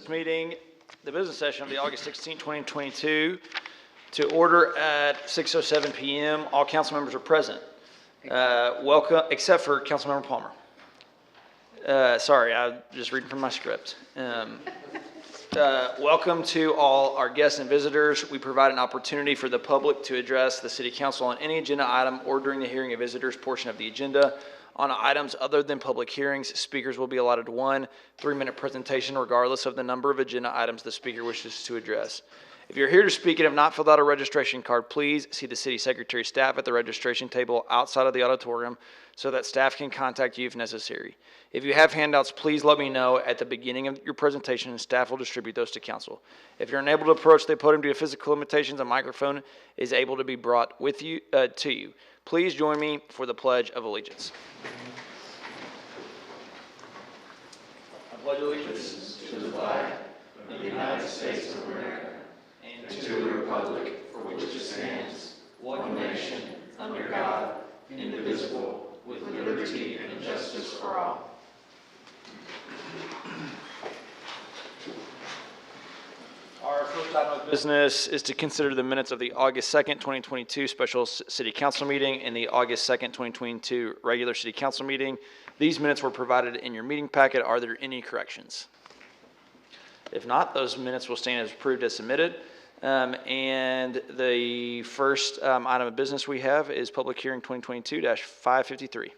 Meeting, the business session of the August 16, 2022, to order at 6:07 p.m. All council members are present. Welcome, except for Councilmember Palmer. Sorry, I'm just reading from my script. Welcome to all our guests and visitors. We provide an opportunity for the public to address the City Council on any agenda item or during the hearing of visitors portion of the agenda. On items other than public hearings, speakers will be allotted 1 3-minute presentation regardless of the number of agenda items the speaker wishes to address. If you're here to speak and have not filled out a registration card, please see the City Secretary staff at the registration table outside of the auditorium so that staff can contact you if necessary. If you have handouts, please let me know at the beginning of your presentation and staff will distribute those to council. If you're unable to approach the podium due to physical limitations, a microphone is able to be brought with you to you. Please join me for the Pledge of Allegiance. I pledge allegiance to the flag of the United States of America and to the republic for which it stands, one nation, under God, indivisible, with liberty and justice for all. Our first item of business is to consider the minutes of the August 2nd, 2022 special City Council meeting and the August 2nd, 2022 regular City Council meeting. These minutes were provided in your meeting packet. Are there any corrections? If not, those minutes will stand as approved as submitted. And the first item of business we have is public hearing 2022-553.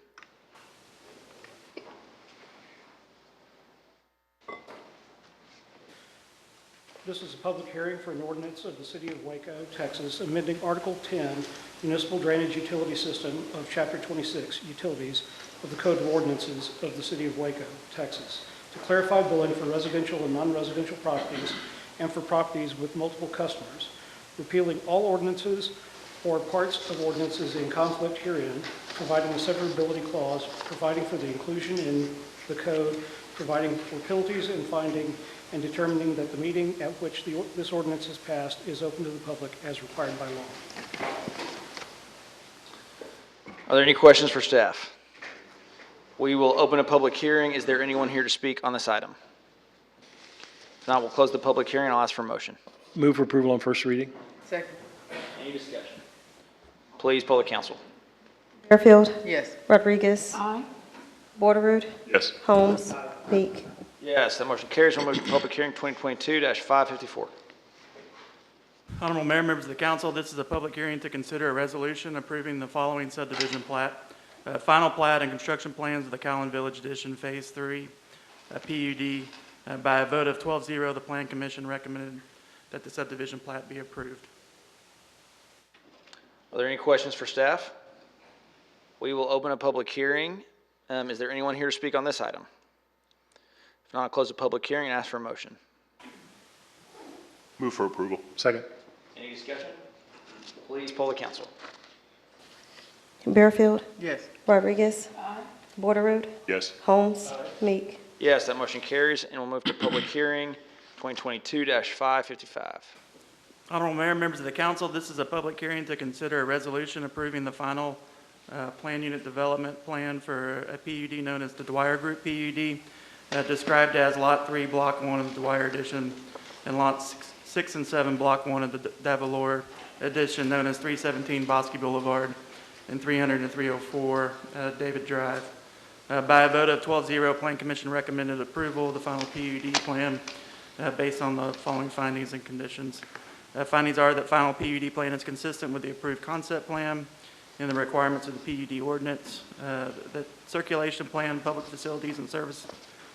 This is a public hearing for an ordinance of the City of Waco, Texas, amending Article 10, Municipal Drainage Utility System of Chapter 26, Utilities of the Code of Ordinances of the City of Waco, Texas, to clarify billing for residential and non-residential properties and for properties with multiple customers, repealing all ordinances or parts of ordinances in conflict herein, providing a severability clause, providing for the inclusion in the code, providing for penalties and finding, and determining that the meeting at which this ordinance is passed is open to the public as required by law. Are there any questions for staff? We will open a public hearing. Is there anyone here to speak on this item? If not, we'll close the public hearing and I'll ask for a motion. Move for approval on first reading. Second. Any discussion? Please poll the council. Fairfield. Yes. Rodriguez. Aye. Borderood. Yes. Holmes. Meek. Yes, that motion carries. We'll move to public hearing 2022-554. Honorable Mayor, members of the council, this is a public hearing to consider a resolution approving the following subdivision plat. Final plat and construction plans of the Cowan Village Addition Phase 3 PUD. By a vote of 12-0, the Plan Commission recommended that the subdivision plat be approved. Are there any questions for staff? We will open a public hearing. Is there anyone here to speak on this item? If not, I'll close the public hearing and ask for a motion. Move for approval. Second. Any discussion? Please poll the council. Fairfield. Yes. Rodriguez. Borderood. Yes. Holmes. Meek. Yes, that motion carries, and we'll move to public hearing 2022-555. Honorable Mayor, members of the council, this is a public hearing to consider a resolution approving the final plan unit development plan for a PUD known as the Dwyer Group PUD, described as Lot 3, Block 1 of the Dwyer Addition, and Lots 6 and 7, Block 1 of the Davalore Addition, known as 317 Bosque Boulevard and 300 and 304 David Drive. By a vote of 12-0, Plan Commission recommended approval of the final PUD plan based on the following findings and conditions. Findings are that final PUD plan is consistent with the approved concept plan and the requirements of the PUD ordinance. The circulation plan, public facilities and service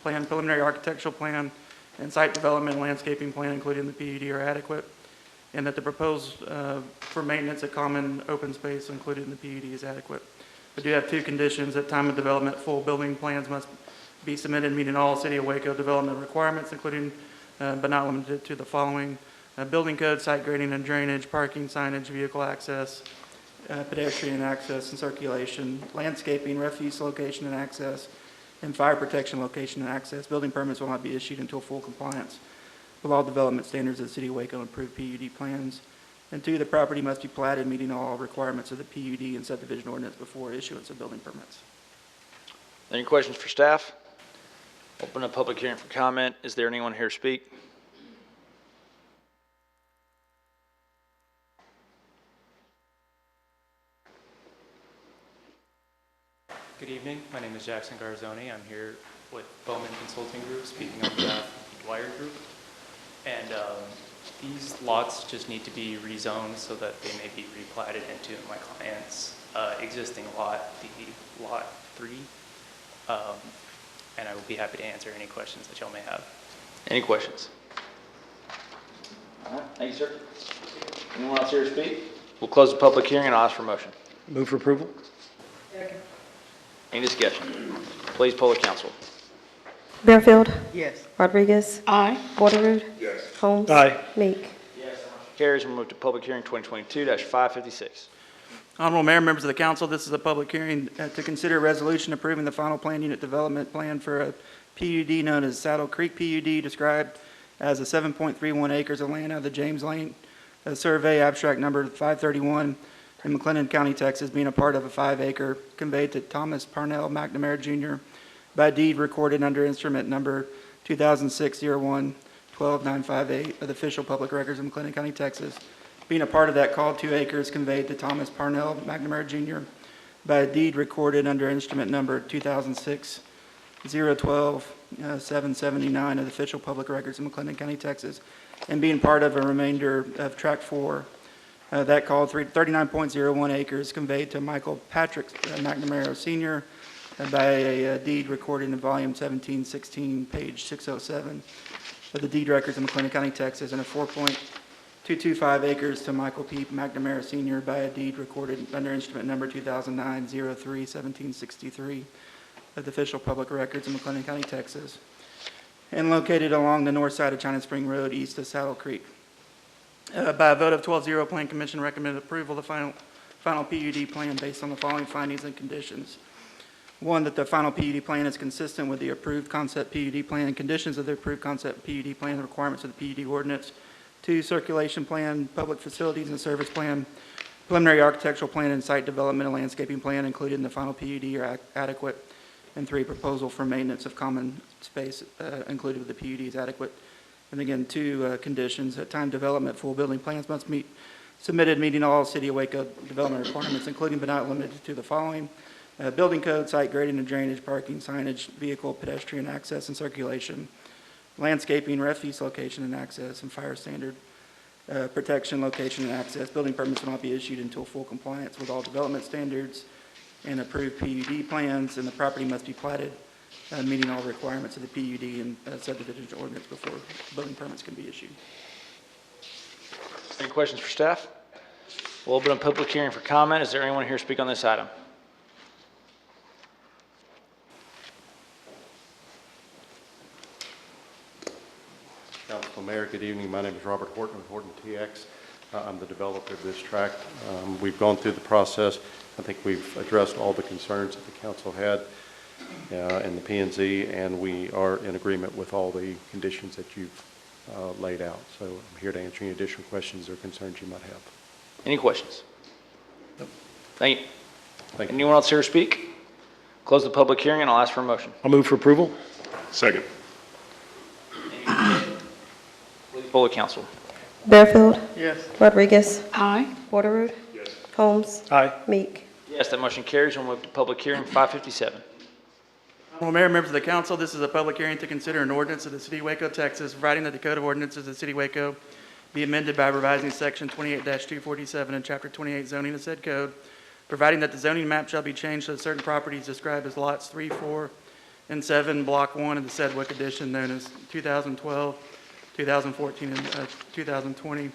plan, preliminary architectural plan, and site development and landscaping plan, including the PUD, are adequate, and that the proposed for maintenance of common open space included in the PUD is adequate. We do have two conditions. At time of development, full building plans must be submitted meeting all City of Waco development requirements, including but not limited to the following: building code, site grading and drainage, parking, signage, vehicle access, pedestrian access and circulation, landscaping, refuse location and access, and fire protection location and access. Building permits will not be issued until full compliance with all development standards of the City of Waco and approved PUD plans. And 2, the property must be platted meeting all requirements of the PUD and subdivision ordinance before issuance of building permits. Any questions for staff? Open a public hearing for comment. Is there anyone here to speak? Good evening. My name is Jackson Garzoni. I'm here with Bowman Consulting Group, speaking on behalf of the Dwyer Group. And these lots just need to be rezoned so that they may be replatted into my client's existing lot, the Lot 3. And I will be happy to answer any questions that y'all may have. Any questions? All right, thank you, sir. Anyone else here to speak? We'll close the public hearing and I'll ask for a motion. Move for approval? Any discussion? Please poll the council. Bearfield. Yes. Rodriguez. Aye. Borderood. Holmes. Aye. Meek. Carries. We'll move to public hearing 2022-556. Honorable Mayor, members of the council, this is a public hearing to consider a resolution approving the final plan unit development plan for a PUD known as Saddle Creek PUD, described as a 7.31 acres of land out of the James Lane Survey, abstract number 531, in McLennan County, Texas, being a part of a 5-acre conveyed to Thomas Parnell McNamara Jr. by deed recorded under instrument number 2006-01-12958 of the official public records of McLennan County, Texas. Being a part of that called 2 acres conveyed to Thomas Parnell McNamara Jr. by a deed recorded under instrument number 2006-012-779 of the official public records of McLennan County, Texas, and being part of a remainder of tract 4 that called 39.01 acres conveyed to Michael Patrick McNamara Sr. By a deed recorded in volume 1716, page 607 of the deed records of McLennan County, Texas, and a 4.225 acres to Michael P. McNamara Sr. by a deed recorded under instrument number 2009-03-1763 of the official public records of McLennan County, Texas, and located along the north side of China Spring Road, east of Saddle Creek. By a vote of 12-0, Plan Commission recommended approval of the final PUD plan based on the following findings and conditions. 1, that the final PUD plan is consistent with the approved concept PUD plan and conditions of the approved concept PUD plan and requirements of the PUD ordinance. 2, circulation plan, public facilities and service plan, preliminary architectural plan, and site development and landscaping plan included in the final PUD are adequate. And 3, proposal for maintenance of common space included with the PUD is adequate. And again, 2 conditions. At time development, full building plans must be submitted meeting all City of Waco development requirements, including but not limited to the following: building code, site grading and drainage, parking, signage, vehicle, pedestrian access and circulation, landscaping, refuse location and access, and fire standard protection, location and access. Building permits will not be issued until full compliance with all development standards and approved PUD plans, and the property must be platted meeting all requirements of the PUD and subdivision ordinance before building permits can be issued. Any questions for staff? We'll open a public hearing for comment. Is there anyone here to speak on this item? Council Mayor, good evening. My name is Robert Horton with Horton TX. I'm the developer of this tract. We've gone through the process. I think we've addressed all the concerns that the council had in the P&Z, and we are in agreement with all the conditions that you've laid out. So I'm here to answer any additional questions or concerns you might have. Any questions? Nope. Thank you. Thank you. Anyone else here to speak? Close the public hearing and I'll ask for a motion. I'll move for approval? Second. Please poll the council. Bearfield. Yes. Rodriguez. Aye. Borderood. Holmes. Aye. Meek. Yes, that motion carries. We'll move to public hearing 557. Honorable Mayor, members of the council, this is a public hearing to consider an ordinance of the City of Waco, Texas, providing that the Code of Ordinances of the City of Waco be amended by revising Section 28-247 in Chapter 28 zoning of said code, providing that the zoning map shall be changed so that certain properties described as lots 3, 4, and 7, Block 1 of the said WIC edition known as 2012, 2014, and 2020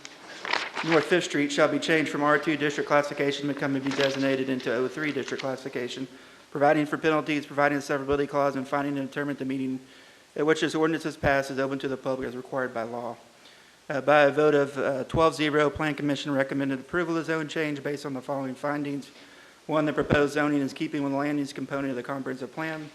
North 5th Street shall be changed from R2 district classification to be designated into O3 district classification, providing for penalties, providing a severability clause, and finding and determining the meeting at which this ordinance is passed is open to the public as required by law. By a vote of 12-0, Plan Commission recommended approval of zone change based on the following findings. 1, the proposed zoning is keeping with the land use component of the comprehensive plan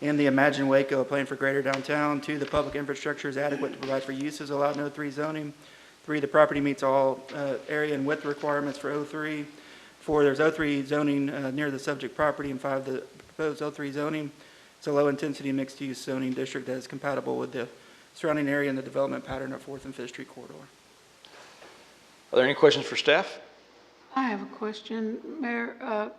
and the Imagine Waco, a plan for greater downtown. 2, the public infrastructure is adequate to provide for uses allowed in O3 zoning. 3, the property meets all area and width requirements for O3. 4, there's O3 zoning near the subject property. And 5, the proposed O3 zoning It's a low-intensity mixed-use zoning district that is compatible with the surrounding area and the development pattern of 4th and 5th Street corridor. Are there any questions for staff? I have a question, Mayor.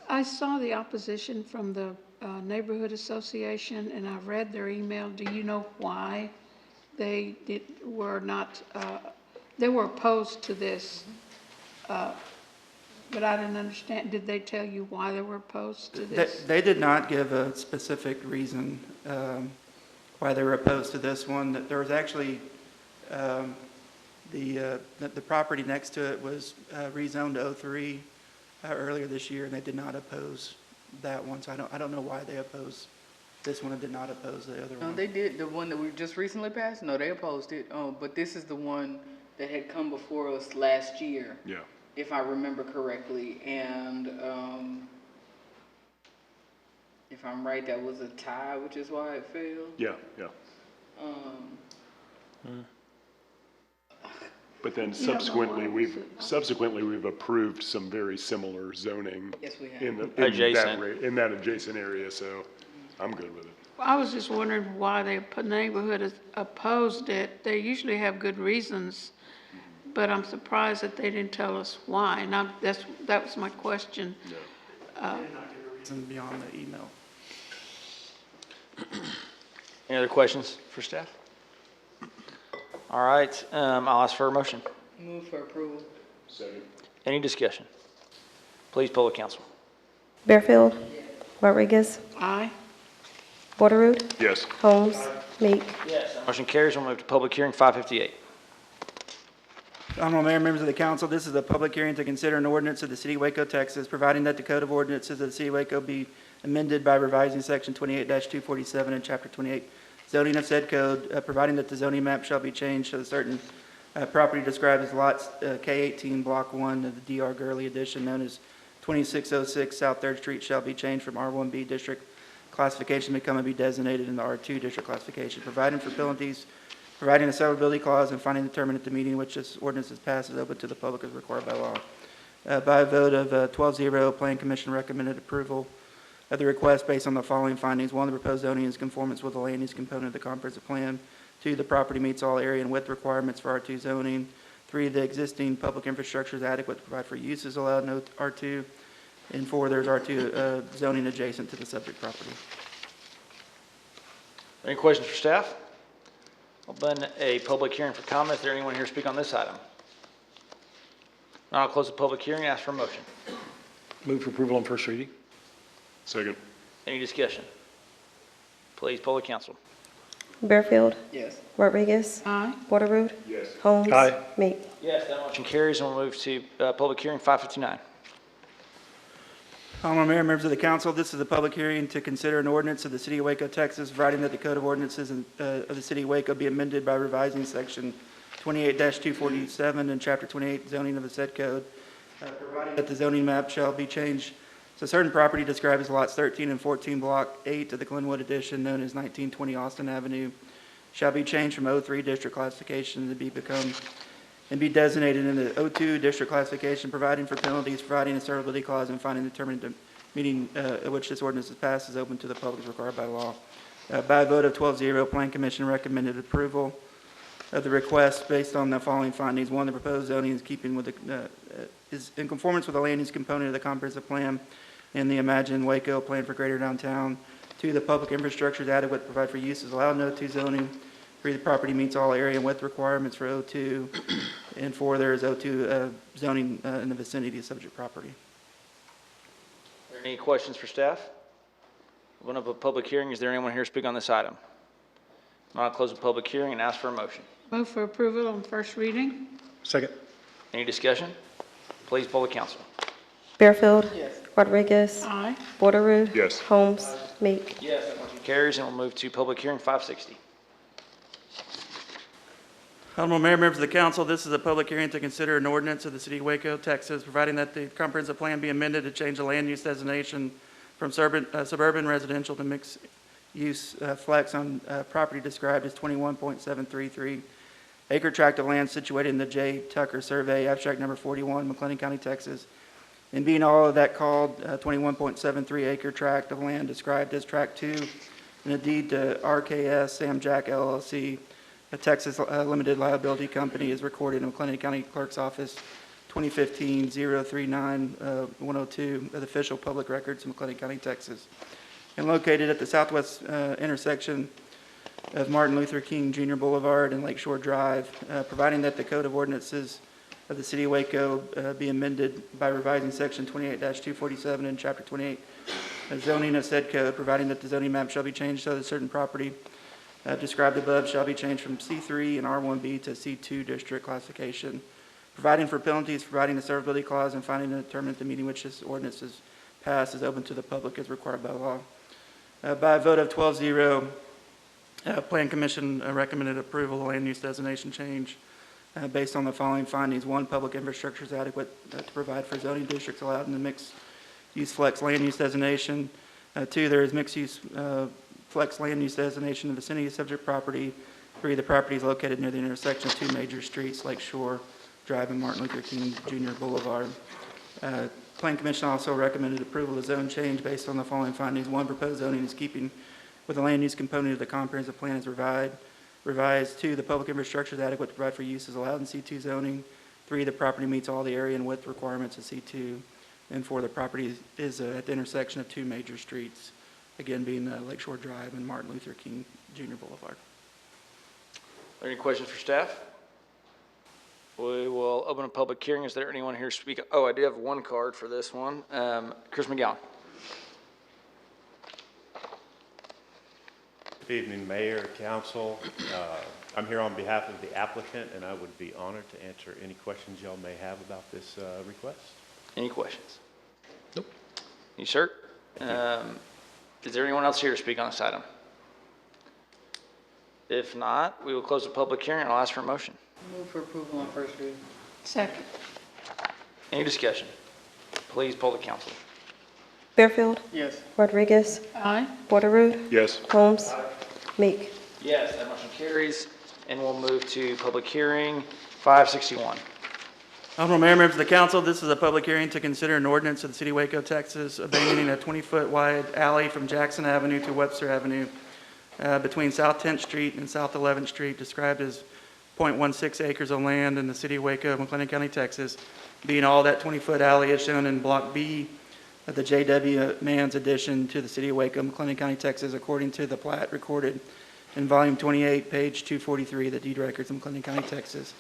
I saw the opposition from the Neighborhood Association, and I read their email. Do you know why they were not, they were opposed to this? But I didn't understand. Did they tell you why they were opposed to this? They did not give a specific reason why they were opposed to this one. That there was actually, the property next to it was rezoned to 03 earlier this year, and they did not oppose that one. So I don't know why they opposed this one and did not oppose the other one. They did, the one that we just recently passed? No, they opposed it. But this is the one that had come before us last year. Yeah. If I remember correctly, and if I'm right, that was a tie, which is why it failed. Yeah, yeah. But then You don't know subsequently, why, we've approved some very similar zoning Yes, we have. in Adjacent. that adjacent area, so I'm good with it. I was just wondering why the neighborhood opposed it. They usually have good reasons, but I'm surprised that they didn't tell us why. And that was my question. They did not give a reason beyond the email. Any other questions for staff? All right, I'll ask for a motion. Move for approval. Second. Any discussion? Please poll the council. Bearfield. Rodriguez. Aye. Borderoot. Yes. Holmes. Meek. Yes. Motion carries. We'll move to public hearing 558. Honorable Mayor, members of the council, this is a public hearing to consider an ordinance of the City of Waco, Texas, providing that the Code of Ordinances of the City of Waco be amended by revising Section 28-247 and Chapter 28 zoning of said code, providing that the zoning map shall be changed so that certain property described as lots K18, Block 1 of the D.R. Gurley Edition, known as 2606 South 3rd Street, shall be changed from R1B district classification to become and be designated in the R2 district classification, providing for penalties, providing a severability clause, and finding the term at the meeting in which this ordinance is passed is open to the public as required by law. By a vote of 12-0, Plan Commission recommended approval of the request based on the following findings. 1, the proposed zoning is in conformance with the land use component of the comprehensive plan. 2, the property meets all area and width requirements for R2 zoning. 3, the existing public infrastructure is adequate to provide for uses allowed in R2. And 4, there's R2 zoning adjacent to the subject property. Any questions for staff? Open a public hearing for comment. Is there anyone here to speak on this item? Now I'll close the public hearing and ask for a motion. Move for approval on first reading. Second. Any discussion? Please poll the council. Bearfield. Yes. Rodriguez. Aye. Borderoot. Yes. Holmes. Aye. Meek. Yes, that motion carries, and we'll move to public hearing 559. Honorable Mayor, members of the council, this is a public hearing to consider an ordinance of the City of Waco, Texas, providing that the Code of Ordinances of the City of Waco be amended by revising Section 28-247 and Chapter 28 zoning of the said code, providing that the zoning map shall be changed so certain property described as lots 13 and 14, Block 8 of the Glenwood Edition, known as 1920 Austin Avenue, shall be changed from O3 district classification to become and be designated in the O2 district classification, providing for penalties, providing a severability clause, and finding the term at the meeting at which this ordinance is passed is open to the public as required by law. By a vote of 12-0, Plan Commission recommended approval of the request based on the following findings. 1, the proposed zoning is keeping with the, is in conformance with the land use component of the comprehensive plan and the Imagine Waco plan for greater downtown. 2, the public infrastructure is adequate to provide for uses allowed in O2 zoning. 3, the property meets all area and width requirements for O2. And 4, there is O2 zoning in the vicinity of subject property. Are there any questions for staff? Open up a public hearing. Is there anyone here to speak on this item? I'll close the public hearing and ask for a motion. Move for approval on first reading. Second. Any discussion? Please poll the council. Bearfield. Yes. Rodriguez. Aye. Borderoot. Yes. Holmes. Meek. Yes, that motion carries, and we'll move to public hearing 560. Honorable Mayor, members of the council, this is a public hearing to consider an ordinance of the City of Waco, Texas, providing that the comprehensive plan be amended to change the land use designation from suburban residential to mixed use flex on property described as 21.733 acre tract of land situated in the J. Tucker Survey, abstract number 41, McLennan County, Texas, And being all of that called 21.73 acre tract of land described as Tract 2 in a deed to RKS Sam Jack LLC, a Texas limited liability company, is recorded in McLennan County Clerk's Office 2015-039-102 of the official public records of McLennan County, Texas, and located at the southwest intersection of Martin Luther King Jr. Boulevard and Lakeshore Drive, providing that the Code of Ordinances of the City of Waco be amended by revising Section 28-247 in Chapter 28 of zoning of said code, providing that the zoning map shall be changed so that certain property described above shall be changed from C3 and R1B to C2 district classification, providing for penalties, providing the severability clause, and finding and determining that the meeting which this ordinance is passed is open to the public as required by law. By a vote of 12-0, Plan Commission recommended approval of land use designation change based on the following findings. 1, public infrastructure is adequate to provide for zoning districts allowed in the mixed use flex land use designation. 2, there is mixed use flex land use designation in the vicinity of subject property. 3, the property is located near the intersection of 2 major streets, Lakeshore Drive and Martin Luther King Jr. Boulevard. Plan Commission also recommended approval of zone change based on the following findings. 1, proposed zoning is keeping with the land use component of the comprehensive plan as revised. 2, the public infrastructure is adequate to provide for uses allowed in C2 zoning. 3, the property meets all the area and width requirements of C2. And 4, the property is at the intersection of 2 major streets, again being Lakeshore Drive and Martin Luther King Jr. Boulevard. Are there any questions for staff? We will open a public hearing. Is there anyone here to speak? Oh, I do have one card for this one. Chris McGowan. Good evening, Mayor, Council. I'm here on behalf of the applicant, and I would be honored to answer any questions y'all may have about this request. Any questions? Nope. You, sir? Is there anyone else here to speak on this item? If not, we will close the public hearing and I'll ask for a motion. Move for approval on first reading. Second. Any discussion? Please poll the council. Fairfield, Yes. Rodriguez, Aye. Porter, Yes. Holmes, Meek. Yes, that motion carries. And we'll move to public hearing 561. Honorable Mayor, members of the council, this is a public hearing to consider an ordinance of the City of Waco, Texas, abandoning a 20-foot wide alley from Jackson Avenue to Webster Avenue between South 10th Street and South 11th Street, described as 0.16 acres of land in the City of Waco, McLennan County, Texas, being all that 20-foot alley is shown in Block B of the J.W. Mann's addition to the City of Waco, McLennan County, Texas, according to the plat recorded in Volume 28, page 243 of the deed records of McLennan County, Texas.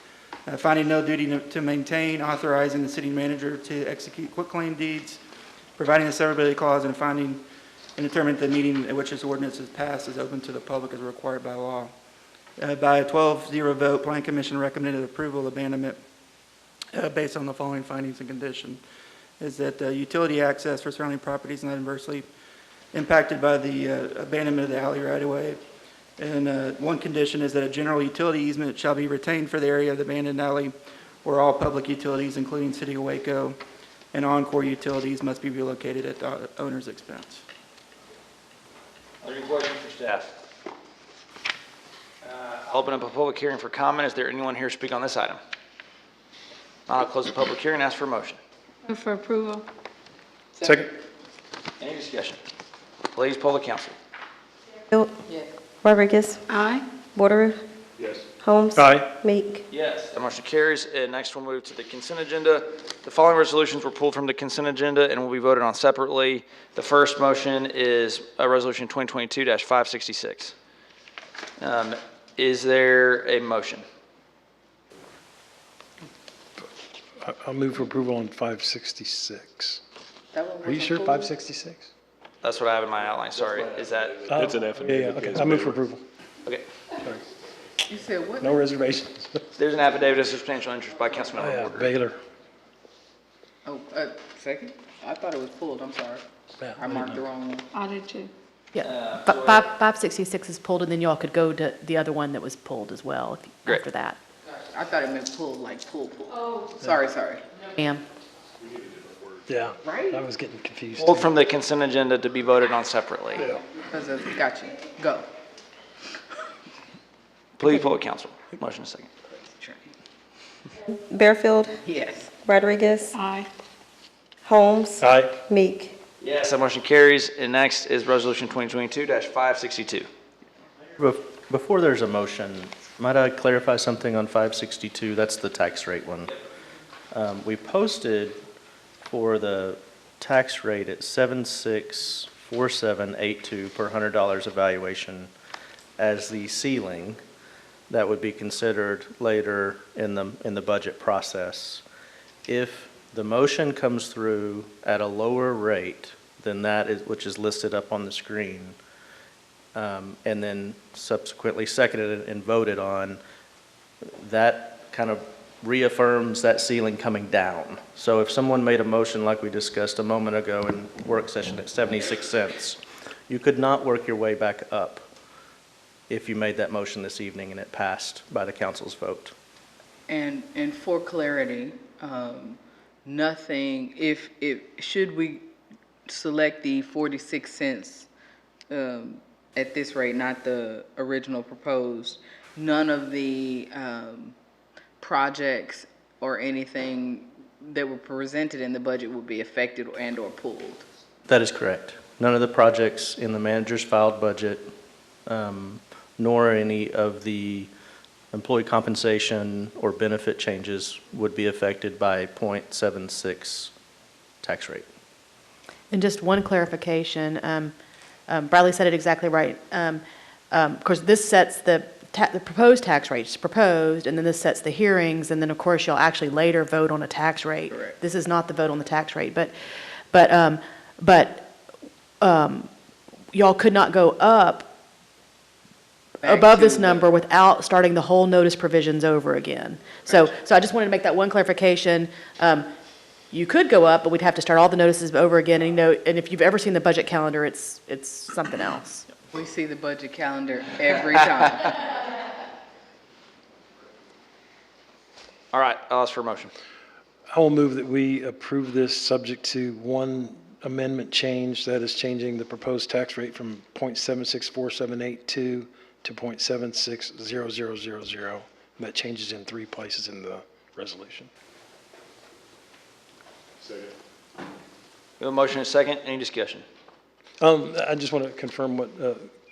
Finding no duty to maintain, authorizing the city manager to execute quitclaim deeds, providing a severability clause, and finding and determining the meeting at which this ordinance is passed is open to the public as required by law. By a 12-0 vote, Plan Commission recommended approval of abandonment based on the following findings and condition. Is that utility access for surrounding properties not adversely impacted by the abandonment of the alley right away. And one condition is that a general utility easement shall be retained for the area of the abandoned alley where all public utilities, including City of Waco and Encore utilities, must be relocated at the owner's expense. Are there any questions for staff? I'll open up a public hearing for comment. Is there anyone here to speak on this item? I'll close the public hearing and ask for a motion. Move for approval. Second. Any discussion? Please poll the council. Fairfield, Yes. Rodriguez, Aye. Porter, Yes. Holmes. Aye. Meek. Yes. That motion carries. And next we'll move to the consent agenda. The following resolutions were pulled from the consent agenda and will be voted on separately. The first motion is Resolution 2022-566. Is there a motion? I'll move for approval on 566. That one Are you wasn't sure pulled? 566? That's what I have in my outline. Sorry. Is that, It's an affidavit. Yeah, okay. against I move for Baylor. approval. okay. Sorry. You said what? No reservations. There's an affidavit of substantial interest by Councilmember Yeah, Porter. Baylor. Oh, second? I thought it was pulled, I'm sorry. Yeah, I marked the wrong one. I did too. Yeah, 566 is pulled, and then y'all could go to the other one that was pulled as well Great. after that. I thought it meant pulled, like pull. Oh. Sorry. Ma'am, Yeah, Right? I was getting confused. Pulled from the consent agenda to be voted on separately. Because of, got you. Go. Please poll the council. Motion is second. Fairfield, Yes. Rodriguez, Aye. Holmes. Aye. Meek. Yes, that motion carries. And next is Resolution 2022-562. Before there's a motion, might I clarify something on 562? That's the tax rate one. We posted for the tax rate at 764782 per $100 evaluation as the ceiling that would be considered later in the budget process. If the motion comes through at a lower rate than that which is listed up on the screen, and then subsequently seconded and voted on, that kind of reaffirms that ceiling coming down. So if someone made a motion like we discussed a moment ago in work session at 76 cents, you could not work your way back up if you made that motion this evening and it passed by the council's vote. And for clarity, nothing, should we select the 46 cents at this rate, not the original proposed, none of the projects or anything that were presented in the budget would be affected and or pulled. That is correct. None of the projects in the manager's filed budget, nor any of the employee compensation or benefit changes would be affected by 0.76 tax rate. And just one clarification, Bradley said it exactly right. Of course, this sets the proposed tax rate is proposed, and then this sets the hearings, and then of course you'll actually later vote on a tax rate. Correct. This is not the vote on the tax rate, but y'all could not go up above this number without starting the whole notice provisions over again. So I just wanted to make that one clarification. You could go up, but we'd have to start all the notices over again. And, and if you've ever seen the budget calendar, it's something else. We see the budget calendar every time. All right, I'll ask for a motion. I will move that we approve this subject to one amendment change, that is changing the proposed tax rate from 0.764782 to 0.760000. That changes in 3 places in the resolution. We have a motion and a second. Any discussion? I just want to confirm what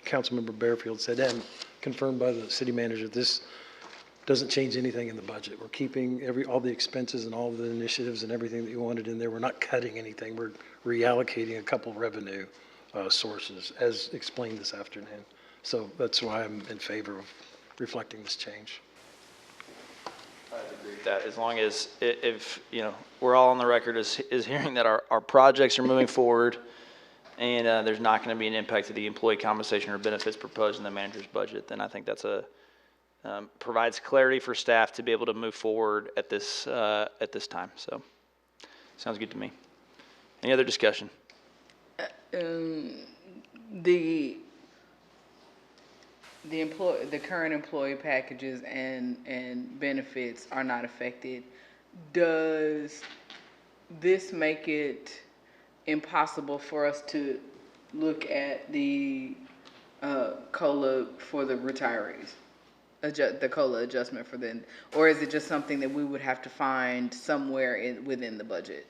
Councilmember Barefield said, and confirmed by the city manager. This doesn't change anything in the budget. We're keeping all the expenses and all the initiatives and everything that you wanted in there. We're not cutting anything. We're reallocating a couple revenue sources, as explained this afternoon. So that's why I'm in favor of reflecting this change. I agree with that. As long as, if we're all on the record as hearing that our projects are moving forward, and there's not going to be an impact to the employee compensation or benefits proposed in the manager's budget, then I think that's provides clarity for staff to be able to move forward at this time. So, sounds good to me. Any other discussion? The current employee packages and benefits are not affected. Does this make it impossible for us to look at the COLA for the retirees, the COLA adjustment for them, or is it just something that we would have to find somewhere within the budget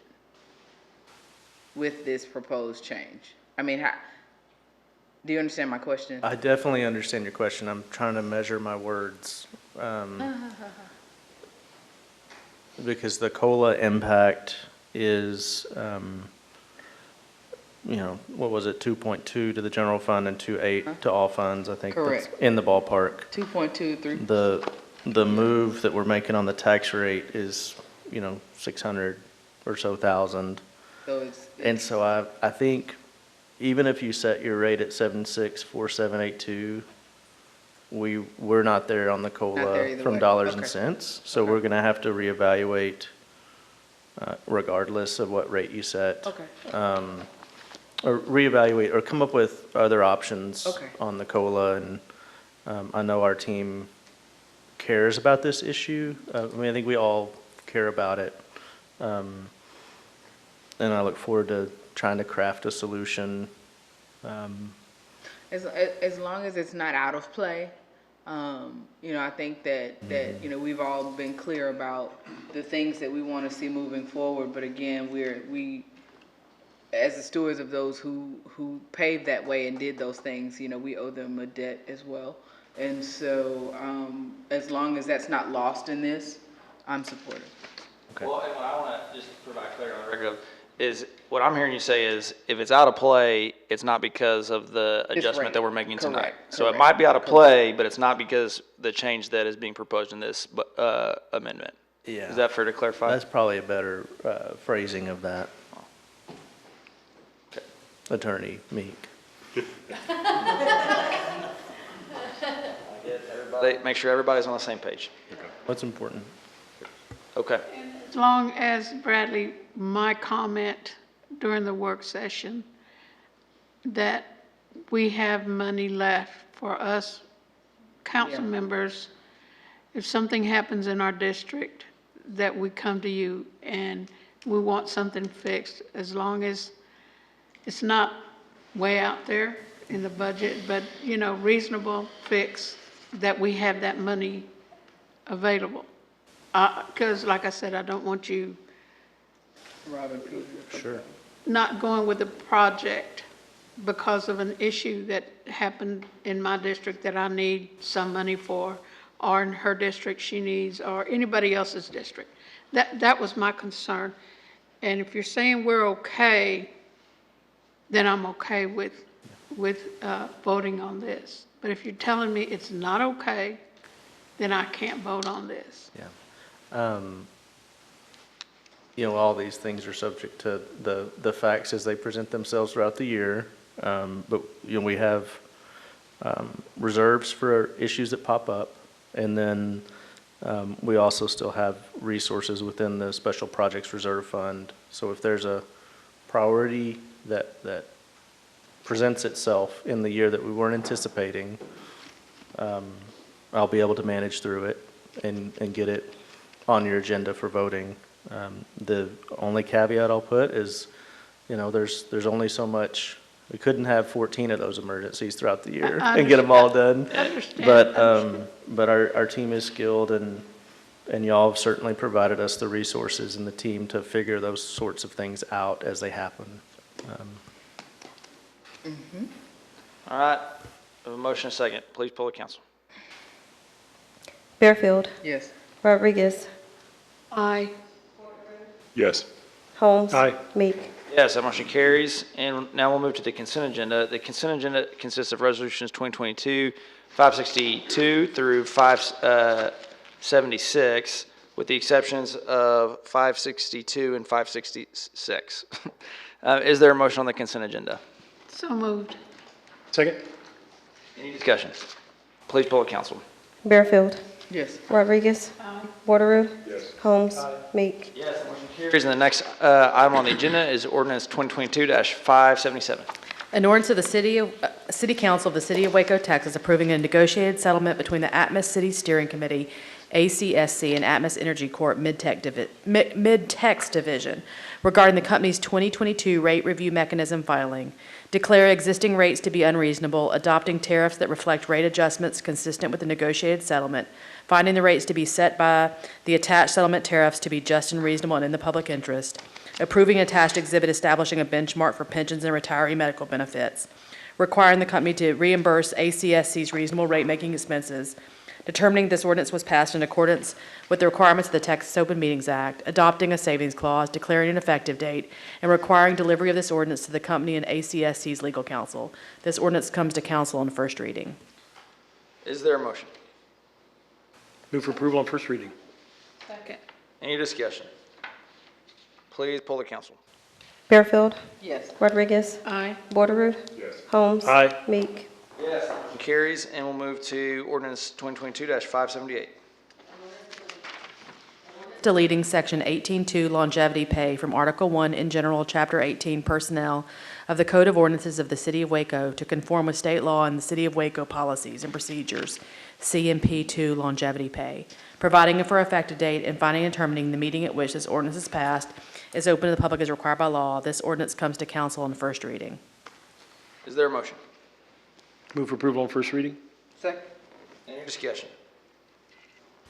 with this proposed change? I mean, do you understand my question? I definitely understand your question. I'm trying to measure my words. Because the COLA impact is, what was it, 2.2 to the general fund and 2.8 to all funds. I think Correct. That's in the ballpark. 2.23. The move that we're making on the tax rate is, 600 or so thousand. So And so I think even if you set your rate at 764782, we're not there on the COLA from dollars and cents. So we're going to have to reevaluate regardless of what rate you set. Okay. Or reevaluate or come up with other options Okay. on the COLA. And I know our team cares about this issue. I think we all care about it. And I look forward to trying to craft a solution. As long as it's not out of play, I think that we've all been clear about the things that we want to see moving forward. But again, we as the stewards of those who paved that way and did those things, you know, we owe them a debt as well. And so, as long as that's not lost in this, I'm supportive. Well, and what I want to just provide clarity on the record of is, what I'm hearing you say is, if it's out of play, it's not because of the adjustment that we're making tonight. Correct, So it correct, might be out of play, but it's not because the change that is being proposed in this amendment. Yeah. Is that fair to clarify? That's probably a better phrasing of that. Attorney Meek. Make sure everybody's on the same page. What's important? Okay. As long as, Bradley, my comment during the work session, that we have money left for us council Yeah. members, if something happens in our district, that we come to you and we want something fixed, as long as it's not way out there in the budget, but, you know, reasonable fix, that we have that money available. Because like I said, I don't want you Robin Peter. Sure. not going with the project because of an issue that happened in my district that I need some money for, or in her district she needs, or anybody else's district. That was my concern. And if you're saying we're okay, then I'm okay with voting on this. But if you're telling me it's not okay, then I can't vote on this. Yeah. You know, all these things are subject to the facts as they present themselves throughout the year. But, you know, we have reserves for issues that pop up. And then we also still have resources within the Special Projects Reserve Fund. So if there's a priority that presents itself in the year that we weren't anticipating, I'll be able to manage through it and get it on your agenda for voting. The only caveat I'll put is, you know, there's only so much. We couldn't have 14 of those emergencies throughout the year and get them all done. But our team is skilled, and y'all have certainly provided us the resources and the team to figure those sorts of things out as they happen. All right. We have a motion and a second. Please poll the council. Bearfield, Yes. Rodriguez, Aye. Yes. Holmes. Aye. Meek. Yes, that motion carries. And now we'll move to the consent agenda. The consent agenda consists of resolutions 2022-562 through 576, with the exceptions of 562 and 566. Is there a motion on the consent agenda? So moved. Second? Any discussion? Please poll the council. Bearfield, Yes. Rodriguez. Wateroo. Yes. Holmes. Meek. Yes, the motion carries. And the next item on the agenda is ordinance 2022-577. An ordinance of the City Council of the City of Waco, Texas, approving a negotiated settlement between the Atmos City Steering Committee, ACSC, and Atmos Energy Corp. Mid-Tex Division regarding the company's 2022 rate review mechanism filing, declare existing rates to be unreasonable, adopting tariffs that reflect rate adjustments consistent with the negotiated settlement, finding the rates to be set by the attached settlement tariffs to be just and reasonable and in the public interest, approving attached exhibit establishing a benchmark for pensions and retiree medical benefits, requiring the company to reimburse ACSC's reasonable rate-making expenses, determining this ordinance was passed in accordance with the requirements of the Texas Open Meetings Act, adopting a savings clause, declaring an effective date, and requiring delivery of this ordinance to the company and ACSC's legal counsel. This ordinance comes to council on first reading. Is there a motion? Move for approval on first reading. Second. Any discussion? Please poll the council. Bearfield, Yes. Rodriguez. Aye. Wateroo. Yes. Holmes. Aye. Meek. Yes. Motion carries, and we'll move to ordinance 2022-578. Deleting Section 18.2 longevity pay from Article 1 in General, Chapter 18 Personnel of the Code of Ordinances of the City of Waco to conform with state law and the City of Waco policies and procedures, CMP2 longevity pay, providing for effective date and finding and determining the meeting at which this ordinance is passed is open to the public as required by law. This ordinance comes to council on first reading. Is there a motion? Move for approval on first reading. Second. Any discussion?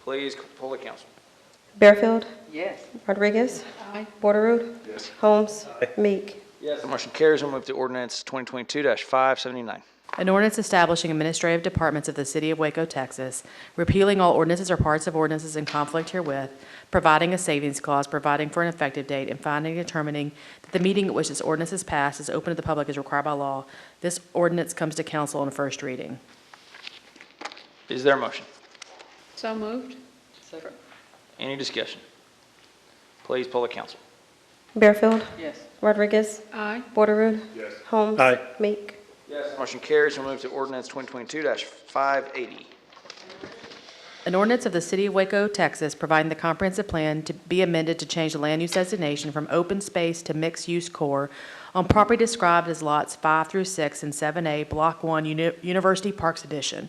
Please poll the council. Bearfield, Yes. Rodriguez. Aye. Wateroo. Yes. Holmes. Meek. Yes. The motion carries. We'll move to ordinance 2022-579. An ordinance establishing administrative departments of the City of Waco, Texas, repealing all ordinances or parts of ordinances in conflict herewith, providing a savings clause, providing for an effective date, and finally determining that the meeting at which this ordinance is passed is open to the public as required by law. This ordinance comes to council on first reading. Is there a motion? So moved. Any discussion? Please poll the council. Bearfield, Yes. Rodriguez, Aye. Borderoux. Holmes. Aye. Meek. Yes. Motion carries. We'll move to ordinance 2022-580. An ordinance of the City of Waco, Texas, providing the comprehensive plan to be amended to change the land use designation from open space to mixed-use core on property described as lots 5 through 6 in 7A, Block 1, University Parks Edition.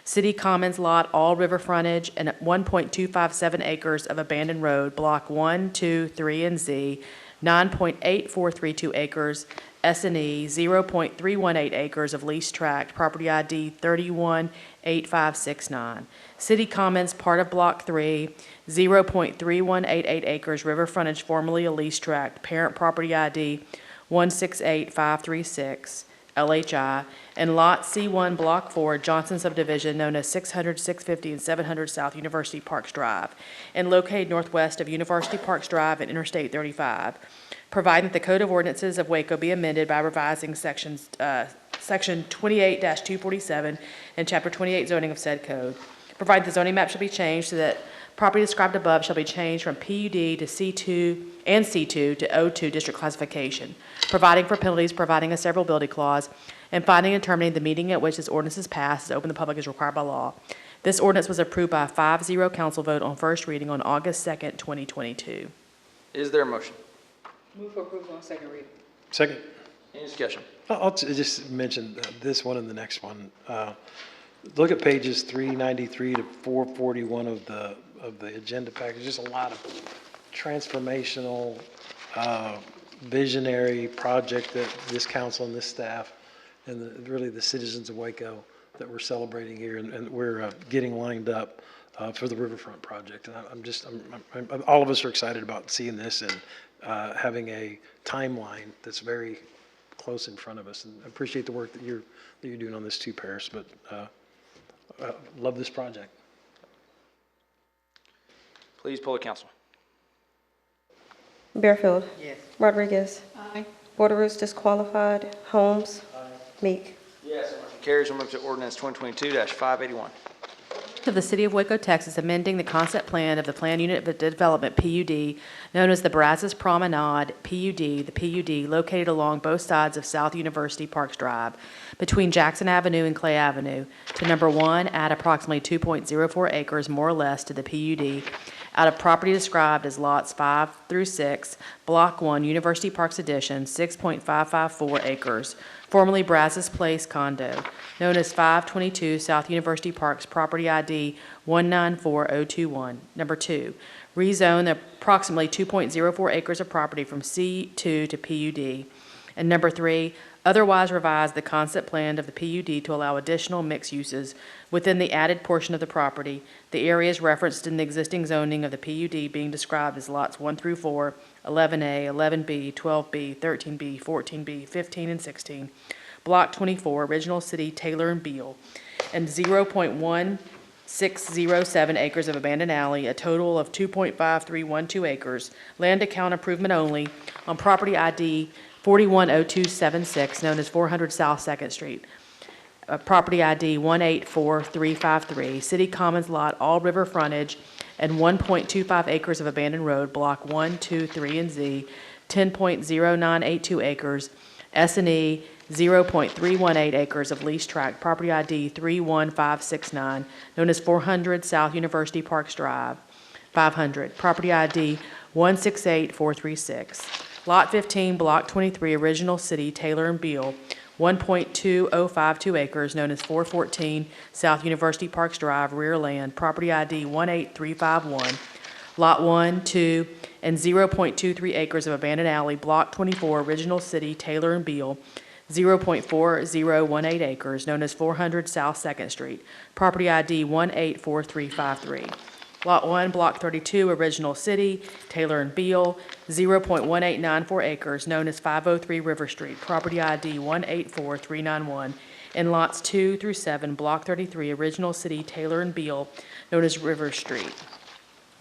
City Commons lot, all river frontage, and 1.257 acres of abandoned road, Block 1, 2, 3, and Z, 9.8432 acres, S&E, 0.318 acres of leased tract, property ID 318569. City Commons, part of Block 3, 0.3188 acres, river frontage, formerly a leased tract, parent property ID 168536, LHI, and Lot C1, Block 4, Johnson Subdivision, known as 600, 650, and 700 South University Parks Drive, and located northwest of University Parks Drive and Interstate 35, providing that the Code of Ordinances of Waco be amended by revising Section 28-247 and Chapter 28 zoning of said code, providing the zoning map shall be changed so that property described above shall be changed from PUD to C2 and C2 to O2 district classification, providing for penalties, providing a severability clause, and finding and determining the meeting at which this ordinance is passed is open to the public as required by law. This ordinance was approved by a 5-0 council vote on first reading on August 2nd, 2022. Is there a motion? Move for approval on second reading. Second. Any discussion? I'll just mention this one and the next one. Look at pages 393 to 441 of the agenda package. Just a lot of transformational, visionary project that this council and this staff and really the citizens of Waco that we're celebrating here, and we're getting lined up for the Riverfront project. And all of us are excited about seeing this and having a timeline that's very close in front of us. And I appreciate the work that you're doing on this too, Paris. But love this project. Please poll the council. Bearfield, Yes. Rodriguez, Aye. Borderoux disqualified. Holmes. Meek. Yes. Motion carries. We'll move to ordinance 2022-581. Of the City of Waco, Texas, amending the concept plan of the Plan Unit of Development, PUD, known as the Brazos Promenade, PUD, the PUD located along both sides of South University Parks Drive, between Jackson Avenue and Clay Avenue, to number 1, add approximately 2.04 acres more or less to the PUD, out of property described as lots 5 through 6, Block 1, University Parks Edition, 6.554 acres, formerly Brazos Place Condo, known as 522 South University Parks, property ID 194021. Number 2, rezone the approximately 2.04 acres of property from C2 to PUD. And number 3, otherwise revise the concept plan of the PUD to allow additional mixed uses within the added portion of the property, the areas referenced in the existing zoning of the PUD being described as lots 1 through 4, 11A, 11B, 12B, 13B, 14B, 15, and 16, Block 24, Original City, Taylor and Beal, and 0.1607 acres of abandoned alley, a total of 2.5312 acres, land account improvement only, on property ID 410276, known as 400 South 2nd Street, property ID 184353, City Commons lot, all river frontage, and 1.25 acres of abandoned road, Block 1, 2, 3, and Z, 10.0982 acres, S&E, 0.318 acres of leased tract, property ID 31569, known as 400 South University Parks Drive, 500, property ID 168436. Lot 15, Block 23, Original City, Taylor and Beal, 1.2052 acres, known as 414 South University Parks Drive, rear land, property ID 18351, Lot 1, 2, and 0.23 acres of abandoned alley, Block 24, Original City, Taylor and Beal, 0.4018 acres, known as 400 South 2nd Street, property ID 184353. Lot 1, Block 32, Original City, Taylor and Beal, 0.1894 acres, known as 503 River Street, property ID 184391, and lots 2 through 7, Block 33, Original City, Taylor and Beal, known as River Street.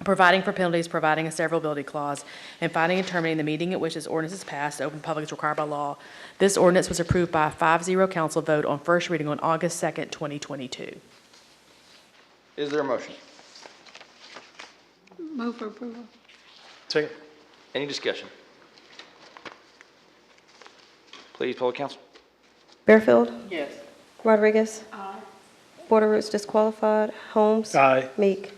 Providing for penalties, providing a severability clause, and finding and terminating the meeting at which this ordinance is passed, open public is required by law. This ordinance was approved by a 5-0 council vote on first reading on August 2nd, 2022. Is there a motion? Move for approval. Second. Any discussion? Please poll the council. Bearfield, Yes. Rodriguez, Aye. Border Roots disqualified, Holmes, Aye. Meek.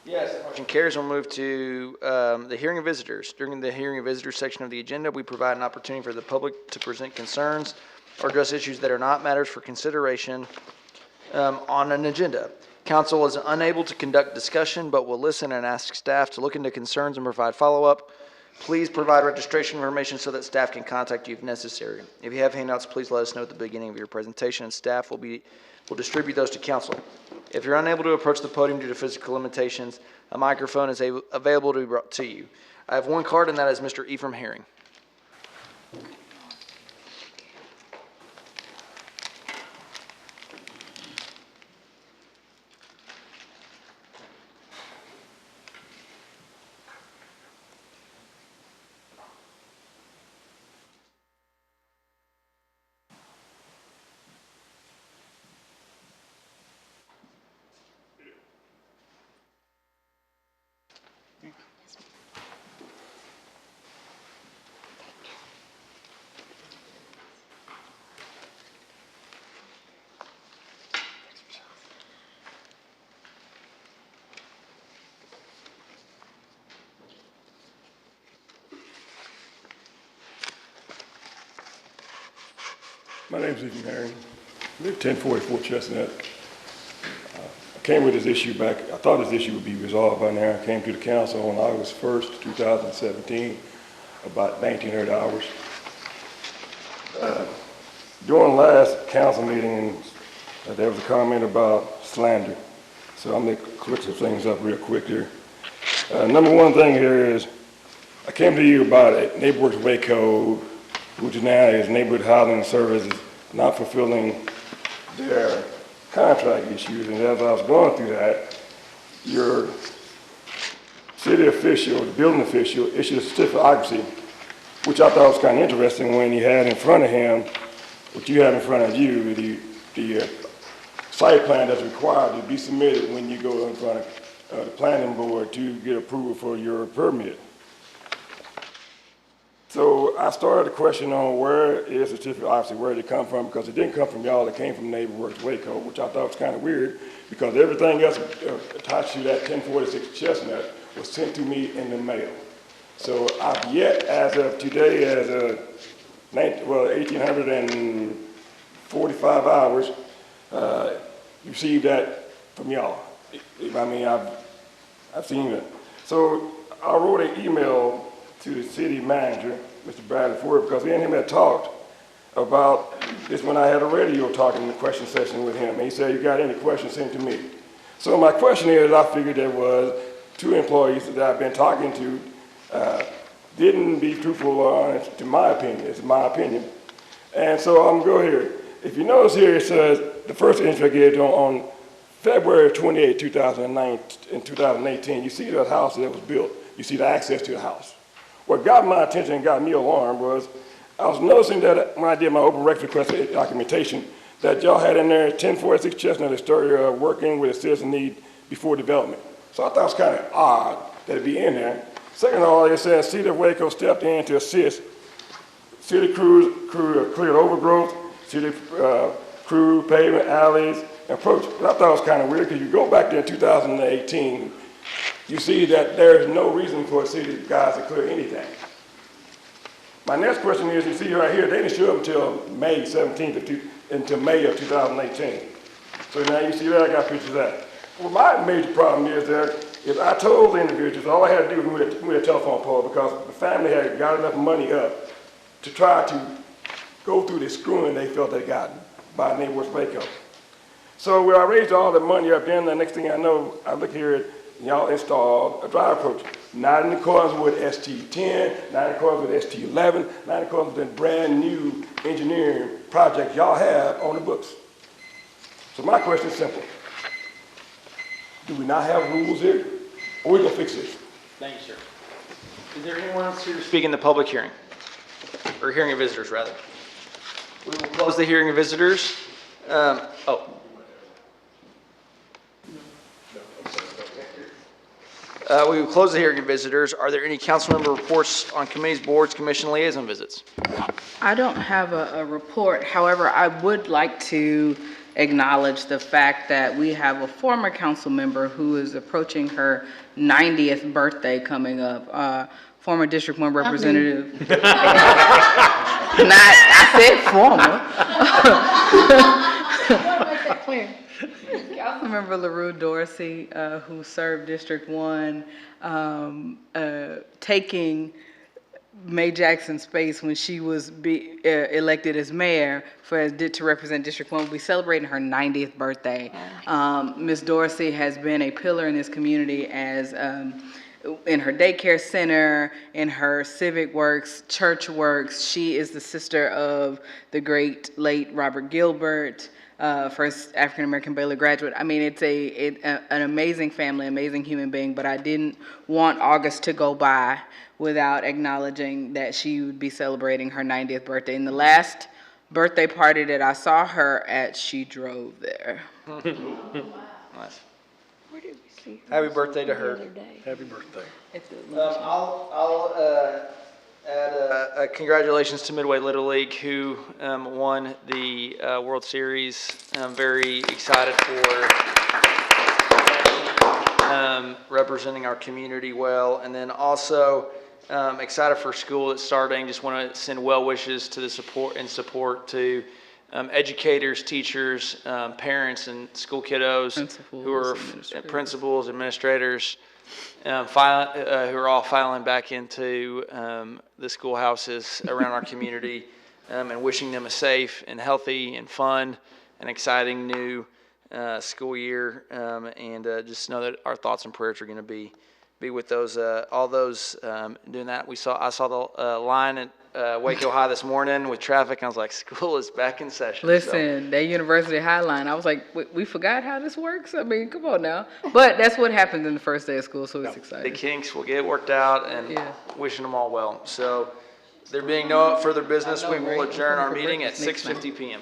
Yes. Motion carries. We'll move to the hearing of visitors. During the hearing of visitors section of the agenda, we provide an opportunity for the public to present concerns or address issues that are not matters for consideration on an agenda. Council is unable to conduct discussion, but will listen and ask staff to look into concerns and provide follow-up. Please provide registration information so that staff can contact you if necessary. If you have handouts, please let us know at the beginning of your presentation, and staff will distribute those to council. If you're unable to approach the podium due to physical limitations, a microphone is available to be brought to you. I have one card, and that is Mr. Ephraim Herring. My name is Ephraim Herring. I live 1044 Chestnut. I came with this issue back. I thought this issue would be resolved by now. I came to the council on August 1st, 2017, about 1900 hours. During the last council meeting, there was a comment about slander. So I'm going to clear some things up real quick here. Number one thing here is, I came to you about a Neighborhoods Waco, which now is Neighborhood Housing Services, not fulfilling their contract issues. And as I was going through that, your city official, the building official, issued a certificate of occupancy, which I thought was kind of interesting when he had in front of him, what you have in front of you, the site plan that's required to be submitted when you go in front of the planning board to get approval for your permit. So I started the question on where is the certificate of occupancy, where did it come from? Because it didn't come from y'all, it came from Neighborhoods Waco, which I thought was kind of weird, because everything else attached to that 1046 Chestnut was sent to me in the mail. So I've yet, as of today, as of 1845 hours, received that from y'all. I mean, I've seen it. So I wrote an email to the city manager, Mr. Bradley Ford, because me and him had talked about this when I had a radio talking in the question session with him. And he said, you got any questions, send to me. So my question is, I figured there was two employees that I've been talking to didn't be truthful or honest, to my opinion. It's my opinion. And so I'm going to go here. If you notice here, it says, the first entry I gave on February 28, 2018, you see that house that was built. You see the access to the house. What got my attention and got me alarmed was I was noticing that when I did my open records request documentation, that y'all had in there 1046 Chestnut that started working with a citizen need before development. So I thought it was kind of odd that it'd be in there. Second of all, it says City of Waco stepped in to assist. City crew cleared overgrowth, city crew pavement, alleys, and approach. But I thought it was kind of weird because you go back there in 2018, you see that there's no reason for city guys to clear anything. My next question is, you see right here, they didn't show up until May 17th, until May of 2018. So now you see that, I got pictures of that. Well, my major problem is I told the individuals all I had to do was move a telephone pole because the family had got enough money up to try to go through the screwing they felt they got by Neighborhoods Waco. So when I raised all the money up, then the next thing I know, I look here, y'all installed a drive approach, not in accordance with ST10, not in accordance with ST11, not in accordance with the brand new engineering project y'all have on the books. So my question is simple. Do we not have rules here? Or we gonna fix this? Thank you, sir. Is there anyone else here to speak in the public hearing? Or hearing of visitors, rather? We will close the hearing of visitors. We will close the hearing of visitors. Are there any council member reports on committees, boards, commission, liaison visits? I don't have a report. However, I would like to acknowledge the fact that we have a former council member who is approaching her 90th birthday coming up. Former District 1 Representative. I said former. Make that clear. Councilmember LaRue Dorsey, who served District 1, taking Mae Jackson's space when she was elected as mayor to represent District 1. We'll be celebrating her 90th birthday. Ms. Dorsey has been a pillar in this community as in her daycare center, in her civic works, church works. She is the sister of the great late Robert Gilbert, first African-American Baylor graduate. I mean, it's an amazing family, amazing human being, but I didn't want August to go by without acknowledging that she would be celebrating her 90th birthday. And the last birthday party that I saw her at, she drove there. Nice. Where did we see her? Happy birthday to her. Happy birthday. I'll add congratulations to Midway Little League, who won the World Series. I'm very excited for representing our community well. And then also excited for school that's starting. Just want to send well wishes to the support to educators, teachers, parents, and school kiddos who are principals, administrators, who are all filing back into the schoolhouses around our community, and wishing them a safe and healthy and fun and exciting new school year. And just know that our thoughts and prayers are going to be with those, all those doing that. I saw the line at Waco High this morning with traffic. I was like, school is back in session. Listen, that University High line, I was like, we forgot how this works? I mean, come on now. But that's what happens in the first day of school, so it's exciting. The kinks will get worked out, and wishing them all well. So there being no further business, we will adjourn our meeting at 6:50 p.m.